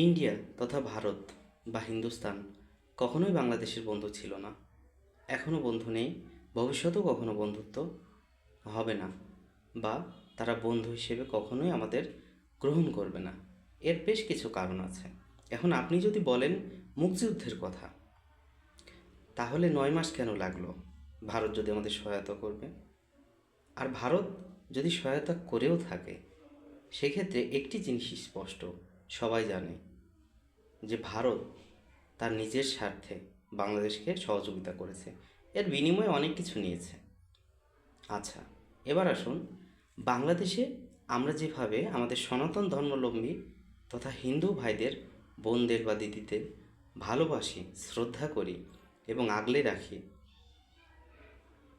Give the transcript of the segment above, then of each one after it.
India তথা ভারত বা হিন্দুস্তান কখনোই বাংলাদেশের বন্ধু ছিল না, এখনও বন্ধু নেই, ভবিষ্যতেও কখনো বন্ধুত্ব হবে না বা তারা বন্ধু হিসেবে কখনোই আমাদের গ্রহণ করবে না। এর বেশ কিছু কারণ আছে। এখন আপনি যদি বলেন মুক্তিযুদ্ধের কথা, তাহলে 9 মাস কেন লাগলো ভারত যদি আমাদের সহায়তা করবে? আর ভারত যদি সহায়তা করেও থাকে, সেক্ষেত্রে একটি জিনিস স্পষ্ট, সবাই জানে যে ভারত তার নিজের স্বার্থে বাংলাদেশকে সহযোগিতা করেছে, এর বিনিময়ে অনেক কিছু নিয়েছে। আচ্ছা, এবার আসুন বাংলাদেশে আমরা যেভাবে আমাদের সনাতন ধর্মাবলম্বী তথা হিন্দু ভাইদের, বোনদের বা দিদিদের ভালোবাসি, শ্রদ্ধা করি এবং আগলে রাখি,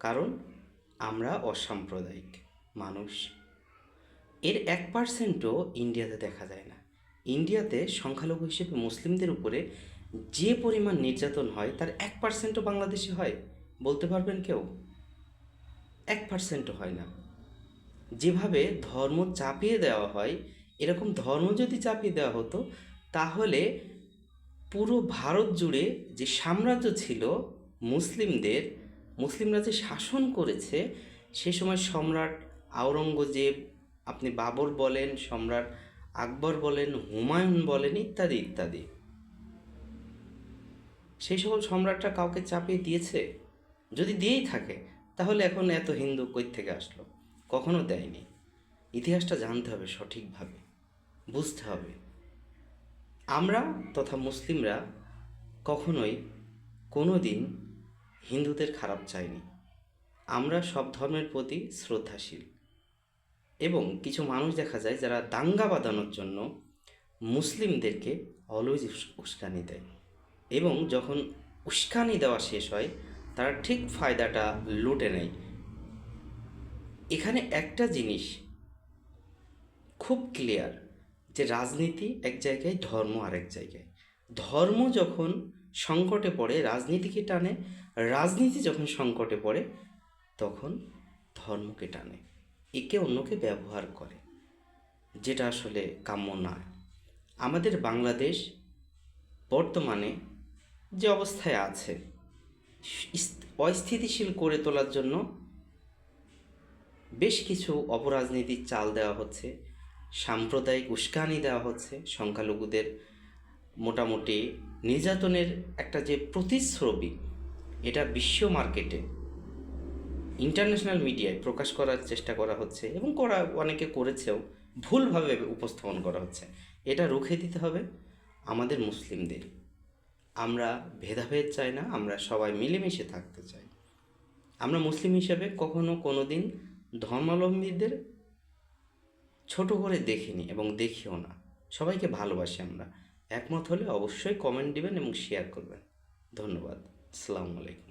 কারণ আমরা অসাম্প্রদায়িক মানুষ। এর 1%ও ইন্ডিয়াতে দেখা যায় না। ইন্ডিয়াতে সংখ্যালঘু হিসেবে মুসলিমদের উপরে যে পরিমাণ নির্যাতন হয়, তার 1%ও বাংলাদেশে হয় বলতে পারবেন কেউ? 1%ও হয় না। যেভাবে ধর্ম চাপিয়ে দেওয়া হয়, এরকম ধর্ম যদি চাপিয়ে দেওয়া হতো, তাহলে পুরো ভারত জুড়ে যে সাম্রাজ্য ছিল মুসলিমদের, মুসলিমরা যে শাসন করেছে, সে সময় সম্রাট আওরঙ্গজেব, আপনি বাবর বলেন, সম্রাট আকবর বলেন, হুমায়ুন বলেন, ইত্যাদি ইত্যাদি, সেই সকল সম্রাটরা কাউকে চাপিয়ে দিয়েছে? যদি দিয়েই থাকে, তাহলে এখন এত হিন্দু কই থেকে আসলো? কখনো দেয়নি। ইতিহাসটা জানতে হবে, সঠিকভাবে বুঝতে হবে। আমরা তথা মুসলিমরা কখনোই কোনো দিন হিন্দুদের খারাপ চাইনি। আমরা সব ধর্মের প্রতি শ্রদ্ধাশীল, এবং কিছু মানুষ দেখা যায় যারা দাঙ্গা বাঁধানোর জন্য মুসলিমদেরকে অলওয়েজ উস্কানি দেয়, এবং যখন উস্কানি দেওয়া শেষ হয়, তারা ঠিক ফায়দাটা লুটে নেয়। এখানে একটা জিনিস খুব ক্লিয়ার, যে রাজনীতি এক জায়গায়, ধর্ম আরেক জায়গায়। ধর্ম যখন সংকটে পড়ে রাজনীতিকে টানে, রাজনীতি যখন সংকটে পড়ে তখন ধর্মকে টানে, একে অন্যকে ব্যবহার করে, যেটা আসলে কাম্য নয়। আমাদের বাংলাদেশ বর্তমানে যে অবস্থায় আছে, অস্থিতিশীল করে তোলার জন্য বেশ কিছু অপরাজনীতির চাল দেওয়া হচ্ছে, সাম্প্রদায়িক উস্কানি দেওয়া হচ্ছে, সংখ্যালঘুদের মোটামুটি নির্যাতনের একটা যে প্রতিচ্ছবি, এটা বিশ্ব মার্কেটে, ইন্টারন্যাশনাল মিডিয়ায় প্রকাশ করার চেষ্টা করা হচ্ছে, এবং অনেকে করেছেও, ভুলভাবে উপস্থাপন করা হচ্ছে। এটা রুখে দিতে হবে আমাদের মুসলিমদের। আমরা ভেদাভেদ চাই না, আমরা সবাই মিলেমিশে থাকতে চাই। আমরা মুসলিম হিসেবে কখনো কোনো দিন ধর্মাবলম্বীদের ছোট করে দেখিনি এবং দেখিও না। সবাইকে ভালোবাসি আমরা। একমত হলে অবশ্যই কমেন্ট দিবেন এবং শেয়ার করবেন। ধন্যবাদ। আসসালামু আলাইকুম।